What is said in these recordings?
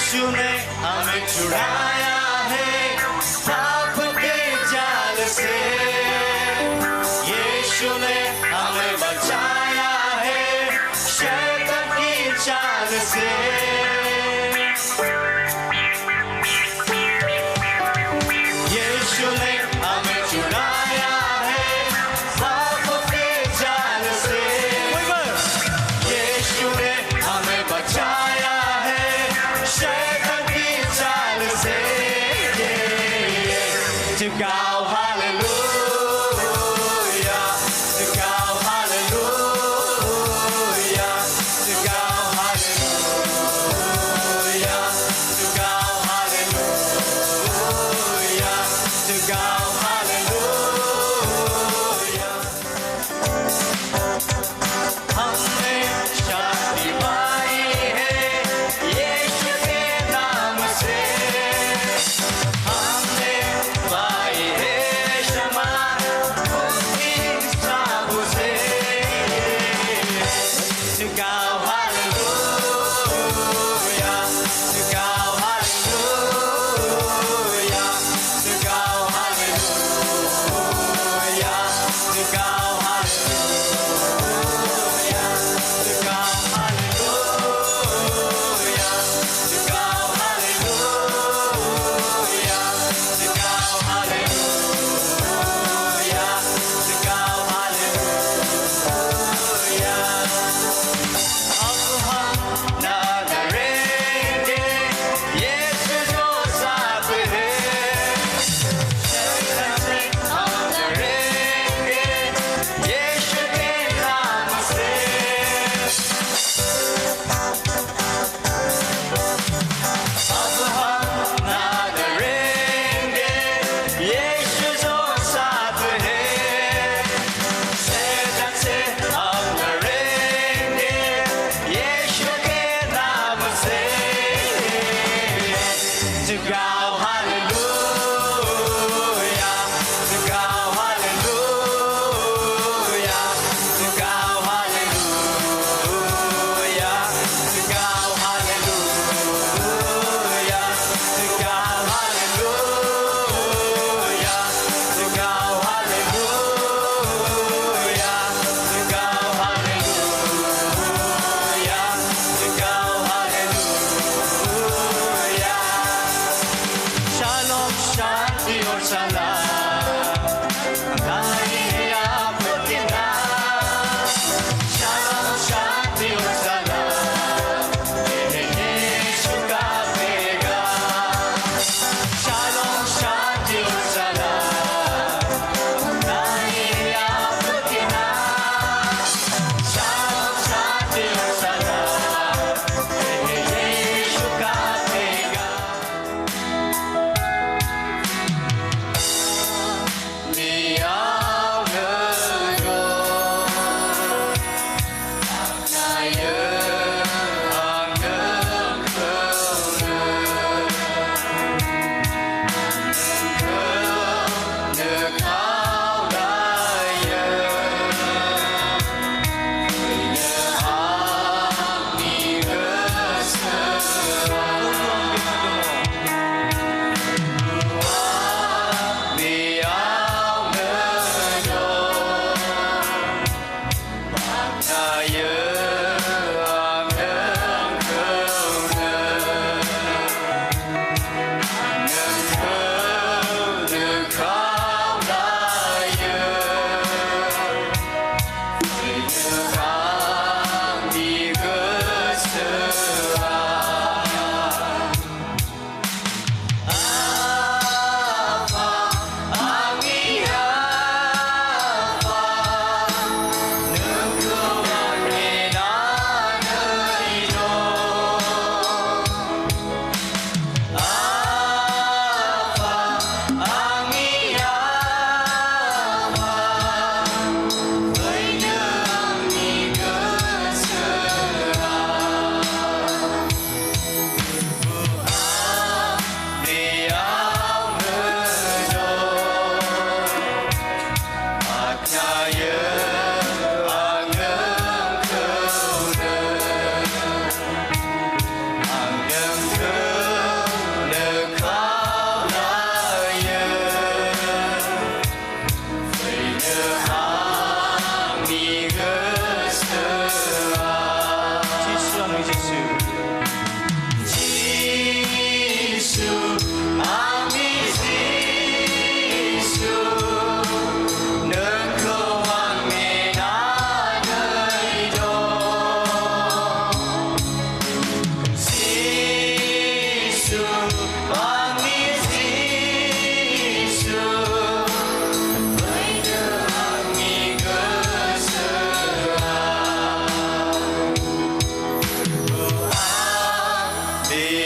यीशु ने हमें छुड़ाया है पाप के जाल से यीशु ने हमें बचाया है शैतान की चाल से यीशु ने हमें छुड़ाया है पाप के जाल से यीशु ने हमें बचाया है शैतान की चाल से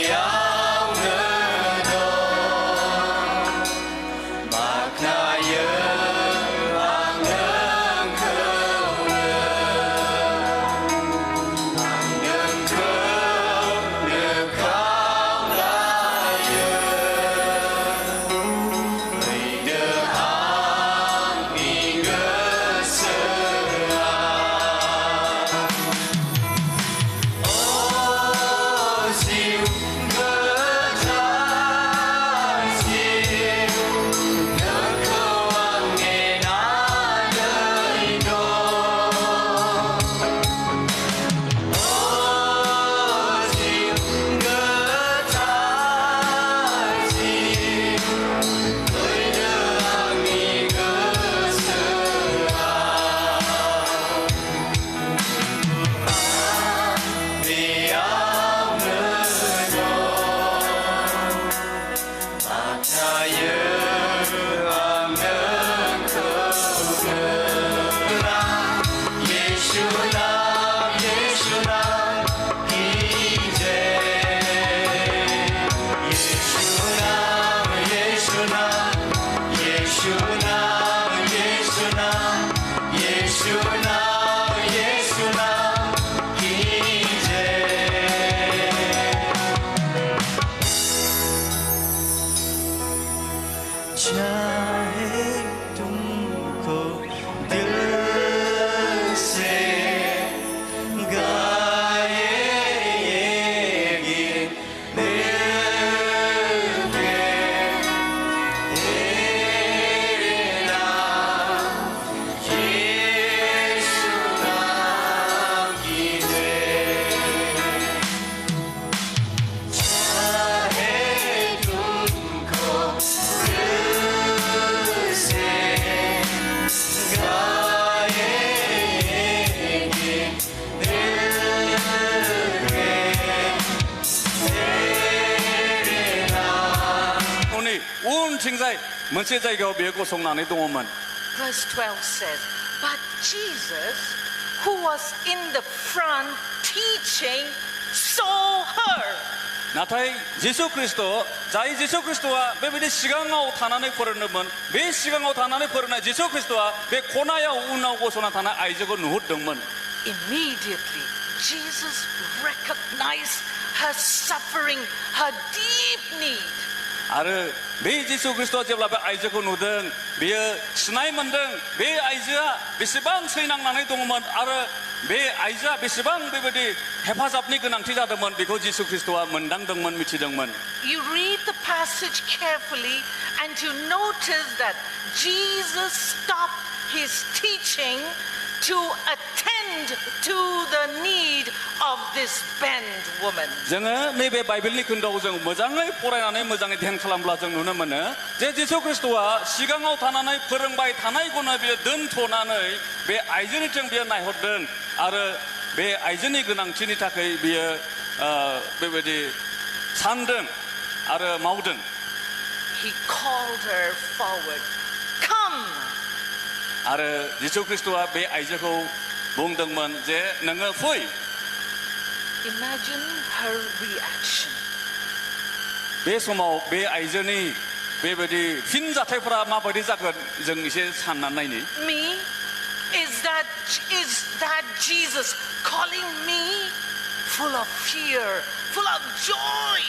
beयावनो दं बाख्नायो आं नोंखौनो खावलायो फैदो आंनि गोसोआ जिउ गोथार जिउ नोंखौ आं नेनानै दं जिउ गोथार जिउ फैदो आंनि गोसोआ बेयावनो दं बाख्नायो आं नोंखौनो येशु नाम कीजे येशु नाम येशु नाम येशु नाम येशु नाम येशु नाम येशु नाम कीजे चाहे तुमको दिल से गाए ये गीत दिल के तेरे नाम यीशु नाम कीजे चाहे तुमको दिल से गाए गीत दिल के तेरे नाम उनि उनथिंजाय मोनसे जायगायाव बियो गसंनानै दङमोन Verse 12 says, but Jesus, who was in the front teaching, saw her. नाथाय जिसु ख्रिस्ट जाय जिसु ख्रिस्टआ बेबायदि सिगाङाव थानानै फोरोंदोंमोन बे सिगाङाव थानानै फोरोंनाय जिसु ख्रिस्टआ बे खनायाव उनाव गसंना थानाय आइजोखौ नुहुरदोंमोन Immediately, Jesus recognized her suffering, her deep need. आरो बे जिसु ख्रिस्टआ जेब्ला बे आइजोखौ नुदों बियो सिनाय मोनदों बे आइजोआ बेसेबां सैनांनानै दङमोन आरो बे आइजोआ बेसेबां बेबायदि हेफाजाबनि गोनांथि जादोंमोन बेखौ जिसु ख्रिस्टआ मोनदांदोंमोन मिथिदोंमोन You read the passage carefully and you notice that Jesus stopped his teaching to attend to the need of this bent woman. जोङो नैबे बाइबेलनि खोन्दोआव जों मोजाङै फरायनानै मोजाङै ध्यान खालामब्ला जों नुनो मोनो जे जिसु ख्रिस्टआ सिगाङाव थानानै फोरोंबाय थानायखौनो बियो दोनथ'नानै बे आइजोनिथिं बियो नायहरदों आरो बे आइजोनि गोनांथिनि थाखाय बियो बेबायदि सानदों आरो मावदों He called her forward. Come. आरो जिसु ख्रिस्टआ बे आइजोखौ बुंदोंमोन जे नोङो फै Imagine her reaction. बे समाव बे आइजोनि बेबायदि फिनजाथायफोरा माबायदि जागोन जों एसे साननानै नायनि Me? Is that Jesus calling me? Full of fear, full of joy,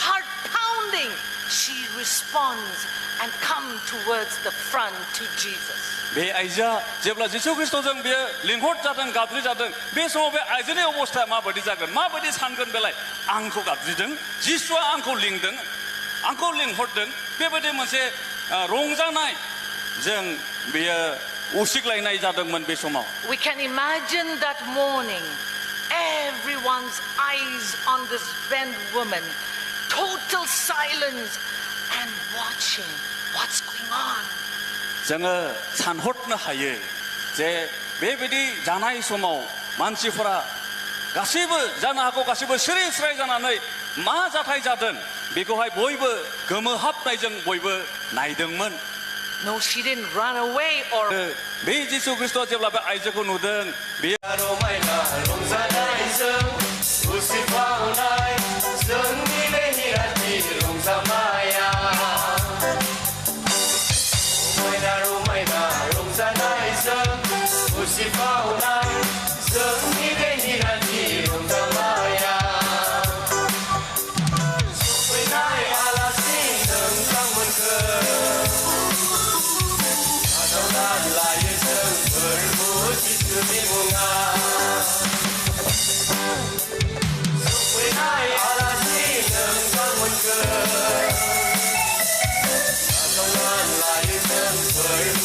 heart pounding. She responds and comes towards the front to Jesus. बे आइजोआ जेब्ला जिसु ख्रिस्टजों बेयो लिंहर जादों गाबज्रि जादों बे समाव बे आइजोनि अबस्थाया माबायदि जागोन माबायदि सानगोन बेलाय आंखौ गाबज्रिदों जिसुआ आंखौ लिंदों आंखौ लिंहरदों बेबायदि मोनसे रंजानाय जों बेयो उसिग्लायनाय जादोंमन बे समाव We can imagine that morning, everyone's eyes on this bent woman, total silence and watching what's going on. जोङो सानहरनो हायो जे बेबायदि जानाय समाव मानसिफोरा गासैबो जानो हागौ गासैबो सिरि स्राय जानानै मा जाथाय जादों बेखौहाय बयबो गोमोहाबनायजों बयबो नायदोंमोन No, she didn't run away or बे जिसु ख्रिस्ट जेब्ला बे आइजोखौ नुदों बे रमायना रंजानायजों उसिफावनाय जोंनि बे với